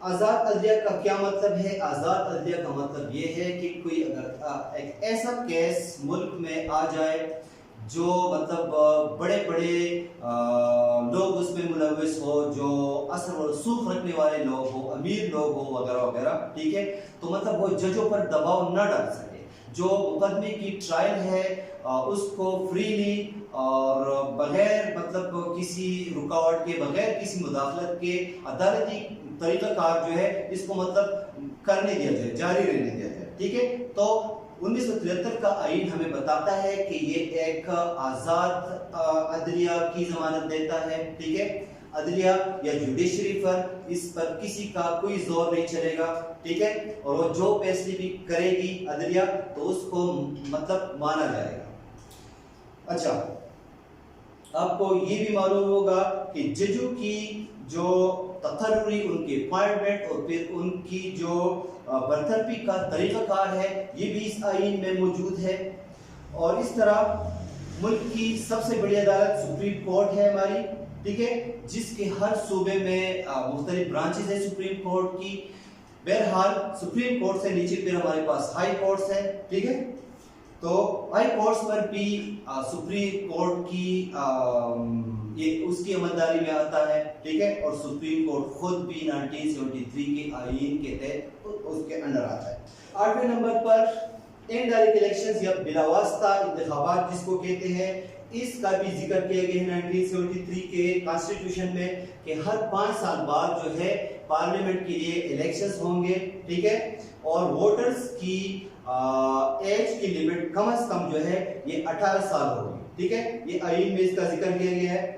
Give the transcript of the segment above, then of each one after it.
آزاد عدلیہ کا کیا مطلب ہے؟ آزاد عدلیہ کا مطلب یہ ہے کہ کوئی اگر ایک ایسا کیس ملک میں آ جائے جو مطلب بڑے بڑے لوگ اس میں ملوث ہو، جو اثر و رسوخ رکھنے والے لوگ ہو، امیر لوگ ہو وغیرہ وغیرہ، ٹھیک ہے، تو مطلب وہ ججوں پر دباؤ نہ ڈال سکے، جو مقدمے کی ٹرائل ہے اس کو فریلی اور بغیر مطلب کسی رکاوٹ کے، بغیر کسی مداخلت کے عدالتی طریقہ کار جو ہے اس کو مطلب کرنے دیا جائے، جاری رہنے دیا جائے، ٹھیک ہے۔ تو 1973 کا آئین ہمیں بتاتا ہے کہ یہ ایک آزاد عدلیہ کی ضمانت دیتا ہے، ٹھیک ہے۔ عدلیہ یا جوڈیشری پر اس پر کسی کا کوئی زور نہیں چلے گا، ٹھیک ہے، اور وہ جو فیصلے بھی کرے گی عدلیہ تو اس کو مطلب مانا جائے گا۔ اچھا، آپ کو یہ بھی معلوم ہوگا کہ ججوں کی جو تقرری، ان کی اپائنٹمنٹ اور پھر ان کی جو برطرفی کا طریقہ کار ہے یہ بھی اس آئین میں موجود ہے۔ اور اس طرح ملک کی سب سے بڑی عدالت سپریم کورٹ ہے ہماری، ٹھیک ہے، جس کے ہر صوبے میں مختلف برانچز ہیں سپریم کورٹ کی۔ بہرحال سپریم کورٹ سے نیچے پھر ہمارے پاس ہائی کورٹس ہیں، ٹھیک ہے۔ تو ہائی کورٹس پر بھی سپریم کورٹ کی یہ اس کی عملداری میں آتا ہے، ٹھیک ہے، اور سپریم کورٹ خود بھی 1973 کے آئین کے تحت اس کے انڈر آتا ہے۔ 8ویں نمبر پر انڈائریکٹ الیکشنز یا بلا واسطہ انتخابات جس کو کہتے ہیں، اس کا بھی ذکر کیا گیا ہے 1973 کے کانسٹیٹیوشن میں کہ ہر 5 سال بعد جو ہے پارلیمنٹ کے لیے الیکشنز ہوں گے، ٹھیک ہے، اور ووٹرز کی ایج کی لیمٹ کم از کم جو ہے یہ 18 سال ہوگی، ٹھیک ہے، یہ آئین میں اس کا ذکر کیا گیا ہے۔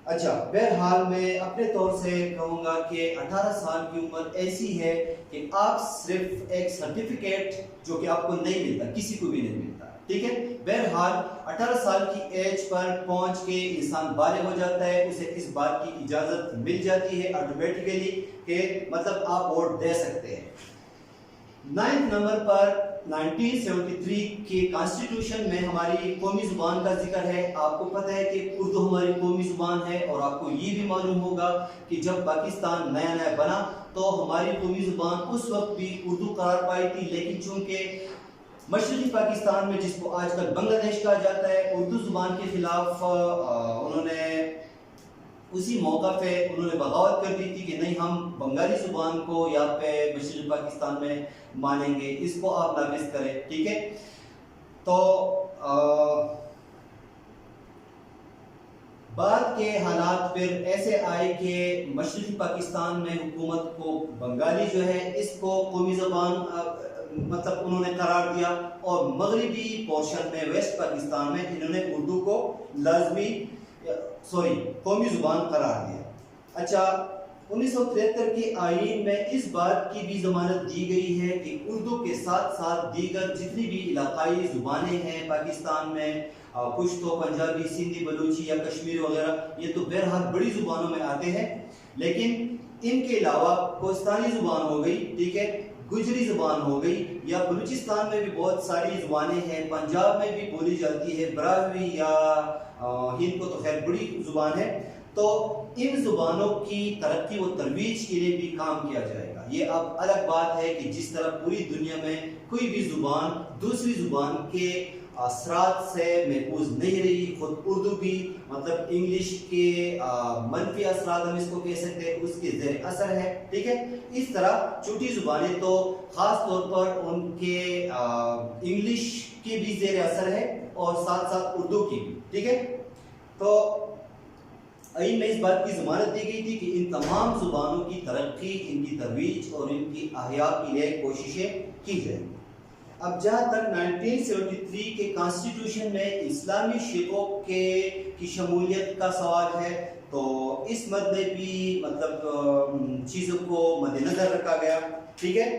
اچھا، بہرحال میں اپنے طور سے کہوں گا کہ 18 سال کی عمر ایسی ہے کہ آپ صرف ایک سرٹیفکیٹ جو کہ آپ کو نہیں ملتا، کسی کو بھی نہیں ملتا، ٹھیک ہے۔ بہرحال 18 سال کی ایج پر پہنچ کے انسان بالغ ہو جاتا ہے، اسے اس بات کی اجازت مل جاتی ہے آٹومیٹیکلی کہ مطلب آپ ووٹ دے سکتے ہیں۔ 9 نمبر پر 1973 کے کانسٹیٹیوشن میں ہماری قومی زبان کا ذکر ہے۔ آپ کو پتہ ہے کہ اردو ہماری قومی زبان ہے، اور آپ کو یہ بھی معلوم ہوگا کہ جب پاکستان نیا نیا بنا تو ہماری قومی زبان اس وقت بھی اردو قرار پائی تھی، لیکن چونکہ مشرقی پاکستان میں جس کو آج کل بنگلہ دیش کہا جاتا ہے، اردو زبان کے خلاف انہوں نے اسی موقع پہ انہوں نے بغاوت کر دی تھی کہ نہیں، ہم بنگالی زبان کو یہاں پہ مشرقی پاکستان میں مانیں گے، اس کو آپ نافذ کریں، ٹھیک ہے۔ تو بعد کے حالات پھر ایسے آئے کہ مشرقی پاکستان میں حکومت کو بنگالی جو ہے اس کو قومی زبان مطلب انہوں نے قرار دیا، اور مغربی پورشن میں ویسٹ پاکستان میں انہوں نے اردو کو قومی زبان قرار دیا۔ اچھا، 1973 کے آئین میں اس بات کی بھی ضمانت دی گئی ہے کہ اردو کے ساتھ ساتھ دیگر جتنی بھی علاقائی زبانیں ہیں پاکستان میں، پشتو، پنجابی، سندھی، بلوچی یا کشمیری وغیرہ، یہ تو بہرحال بڑی زبانوں میں آتے ہیں، لیکن ان کے علاوہ کوستانی زبان ہو گئی، ٹھیک ہے، گجری زبان ہو گئی، یا بلوچستان میں بھی بہت ساری زبانیں ہیں، پنجاب میں بھی بولی جاتی ہے، براہوی یا ہند کو تو خیر بڑی زبان ہے، تو ان زبانوں کی ترقی و ترویج کے لیے بھی کام کیا جائے گا۔ یہ اب الگ بات ہے کہ جس طرح پوری دنیا میں کوئی بھی زبان دوسری زبان کے اثرات سے محفوظ نہیں رہی، خود اردو بھی مطلب انگلش کے منفی اثرات ہم اس کو کہہ سکتے ہیں، اس کے زیر اثر ہے، ٹھیک ہے۔ اس طرح چھوٹی زبانیں تو خاص طور پر ان کے انگلش کے بھی زیر اثر ہے، اور ساتھ ساتھ اردو کی بھی، ٹھیک ہے۔ تو آئین میں اس بات کی ضمانت دی گئی تھی کہ ان تمام زبانوں کی ترقی، ان کی ترویج اور ان کی احیاء کے لیے کوششیں کی جائیں گی۔ اب جہاں تک 1973 کے کانسٹیٹیوشن میں اسلامی شقوق کی شمولیت کا سوال ہے، تو اس مد میں بھی مطلب چیزوں کو مد نظر رکھا گیا، ٹھیک ہے۔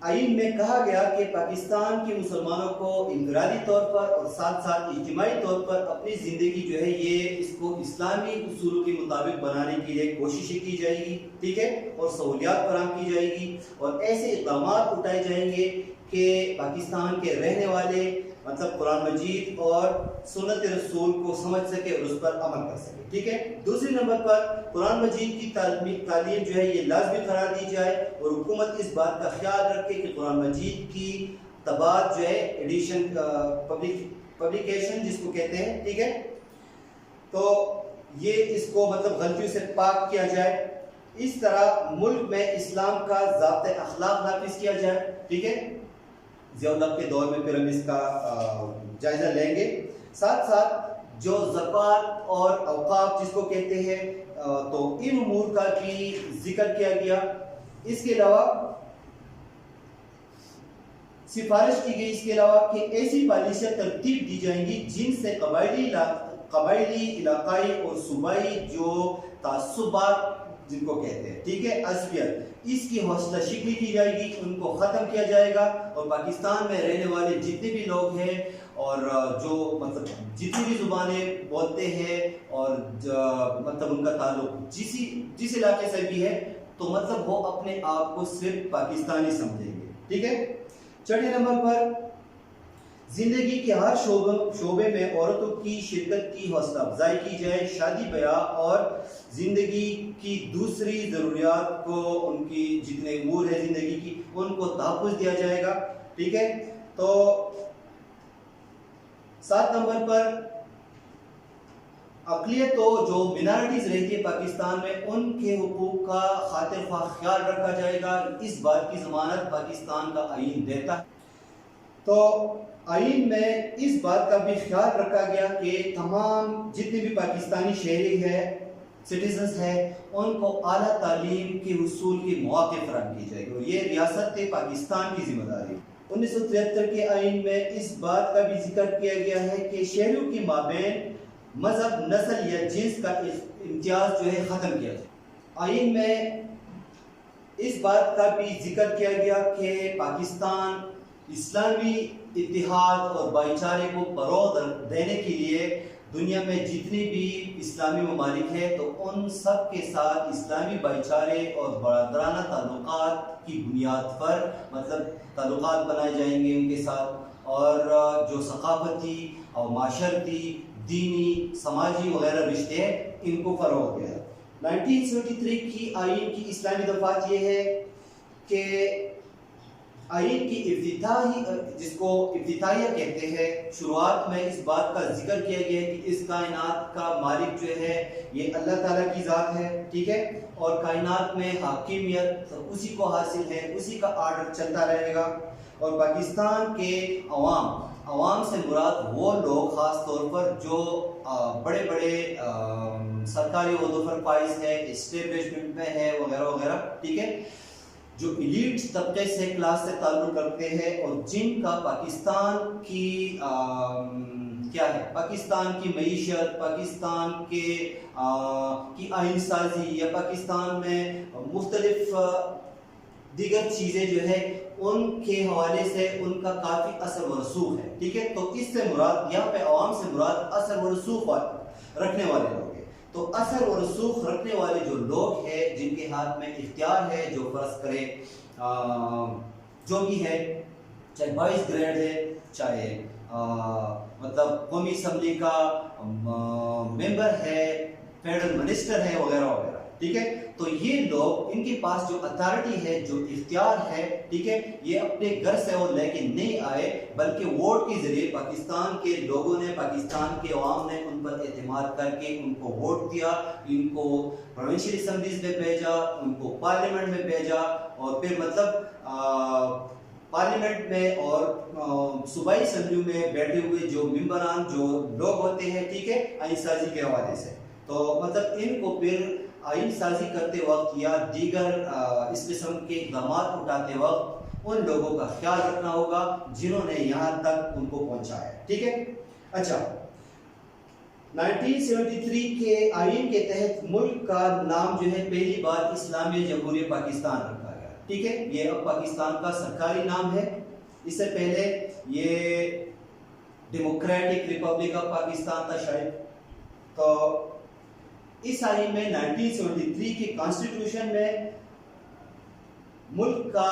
آئین میں کہا گیا کہ پاکستان کے مسلمانوں کو انفرادی طور پر اور ساتھ ساتھ اجتماعی طور پر اپنی زندگی جو ہے یہ اس کو اسلامی اصولوں کے مطابق بنانے کے لیے کوششیں کی جائے گی، ٹھیک ہے، اور سہولیات فراہم کی جائے گی، اور ایسے اقدامات اٹھائے جائیں گے کہ پاکستان کے رہنے والے مطلب قرآن مجید اور سنت رسول کو سمجھ سکے اور اس پر عمل کر سکے. ٹھیک ہے. دوسری نمبر پر قرآن مجید کی تعلیم جو ہے یہ لازمی قرار دی جائے اور حکومت اس بات کا خیال رکھے کہ قرآن مجید کی طباعت جو ہے ایڈیشن پبلیکیشن جس کو کہتے ہیں. ٹھیک ہے. تو یہ اس کو مطلب غلطیوں سے پاک کیا جائے. اس طرح ملک میں اسلام کا ضابطۂ اخلاق نافذ کیا جائے. ٹھیک ہے. ضیاء الحق کے دور میں پھر ہم اس کا جائزہ لیں گے. ساتھ ساتھ جو زکوٰۃ اور اوقاف جس کو کہتے ہیں تو ان امور کا بھی ذکر کیا گیا. اس کے علاوہ سفارش کی گئی اس کے علاوہ کہ ایسی پالیسیاں ترتیب دی جائیں گی جن سے قبائلی علاقائی اور صوبائی جو تعصبات جن کو کہتے ہیں ٹھیک ہے عصبیت اس کی حوصلہ شکنی کی جائے گی, ان کو ختم کیا جائے گا. اور پاکستان میں رہنے والے جتنے بھی لوگ ہیں اور جو مطلب جتنی بھی زبانیں بولتے ہیں اور مطلب ان کا تعلق جس علاقے سے بھی ہے تو مطلب وہ اپنے آپ کو صرف پاکستانی سمجھیں گے. ٹھیک ہے. چوتھے نمبر پر زندگی کے ہر شعبے میں عورتوں کی شرکت کی حوصلہ افزائی کی جائے. شادی بیاہ اور زندگی کی دوسری ضروریات کو ان کی جتنے امور ہے زندگی کی ان کو تحفظ دیا جائے گا. ٹھیک ہے. تو 7 نمبر پر اقلیتوں جو مینارٹیز رہتی ہے پاکستان میں ان کے حقوق کا خاطر خواہ خیال رکھا جائے گا. اس بات کی ضمانت پاکستان کا آئین دیتا ہے. تو آئین میں اس بات کا بھی خیال رکھا گیا کہ تمام جتنے بھی پاکستانی شہری ہے سٹیزنز ہے ان کو اعلیٰ تعلیم کے حصول کے مواقع فراہم کی جائے گی اور یہ ریاست پاکستان کی ذمہ داری. 1973 کے آئین میں اس بات کا بھی ذکر کیا گیا ہے کہ شہریوں کے مابین مذہب نسل یا جنس کا امتیاز جو ہے ختم کیا جائے. آئین میں اس بات کا بھی ذکر کیا گیا کہ پاکستان اسلامی اتحاد اور بھائی چارے کو فروغ دینے کے لیے دنیا میں جتنی بھی اسلامی ممالک ہیں تو ان سب کے ساتھ اسلامی بھائی چارے اور برادرانہ تعلقات کی بنیاد پر مطلب تعلقات بنائے جائیں گے ان کے ساتھ, اور جو ثقافتی اور معاشرتی دینی سماجی وغیرہ رشتے ہیں ان کو فروغ دیا. 1973 کی آئین کی اسلامی دفعات یہ ہے کہ آئین کی جس کو افتتاحیہ کہتے ہیں شروعات میں اس بات کا ذکر کیا گیا ہے کہ اس کائنات کا مالک جو ہے یہ اللہ تعالیٰ کی ذات ہے. ٹھیک ہے. اور کائنات میں حاکمیت اسی کو حاصل ہے, اسی کا آرڈر چلتا رہے گا. اور پاکستان کے عوام سے مراد وہ لوگ خاص طور پر جو بڑے بڑے سرکاری عہدوں پر فائز ہے, اسٹیبلشمنٹ میں ہے وغیرہ وغیرہ. ٹھیک ہے. جو ایلیٹ طبقے سے کلاس سے تعلق رکھتے ہیں اور جن کا پاکستان کی کیا ہے پاکستان کی معیشت, پاکستان کی آئین سازی یا پاکستان میں مختلف دیگر چیزیں جو ہے ان کے حوالے سے ان کا کافی اثر و رسوخ ہے. ٹھیک ہے. تو اس سے مراد یہاں پہ عوام سے مراد اثر و رسوخ رکھنے والے لوگ ہیں. تو اثر و رسوخ رکھنے والے جو لوگ ہیں جن کے ہاتھ میں اختیار ہے, جو فرض کرے جو بھی ہے چاہے 22 گریڈ ہے, چاہے مطلب قومی اسمبلی کا ممبر ہے, فیڈرل منسٹر ہے وغیرہ وغیرہ. ٹھیک ہے. تو یہ لوگ ان کے پاس جو اتھارٹی ہے جو اختیار ہے ٹھیک ہے یہ اپنے گھر سے وہ لے کے نہیں آئے بلکہ ووٹ کے ذریعے پاکستان کے لوگوں نے, پاکستان کے عوام نے ان پر اعتماد کر کے ان کو ووٹ دیا, ان کو پروونشل اسمبلیز میں بھیجا, ان کو پارلیمنٹ میں بھیجا اور پھر مطلب پارلیمنٹ میں اور صوبائی اسمبلیوں میں بیٹھے ہوئے جو ممبران جو لوگ ہوتے ہیں ٹھیک ہے آئین سازی کے حوالے سے تو مطلب ان کو پھر آئین سازی کرتے وقت یا دیگر اس قسم کے اقدامات اٹھاتے وقت ان لوگوں کا خیال رکھنا ہوگا جنہوں نے یہاں تک ان کو پہنچایا. ٹھیک ہے. اچھا 1973 کے آئین کے تحت ملک کا نام جو ہے پہلی بار اسلامی جمہوریہ پاکستان رکھا گیا. ٹھیک ہے. یہ اب پاکستان کا سرکاری نام ہے. اس سے پہلے یہ ڈیموکریٹک ریپبلک آف پاکستان تھا شاید. تو اس آئین میں 1973 کے کانسٹیٹیوشن میں ملک کا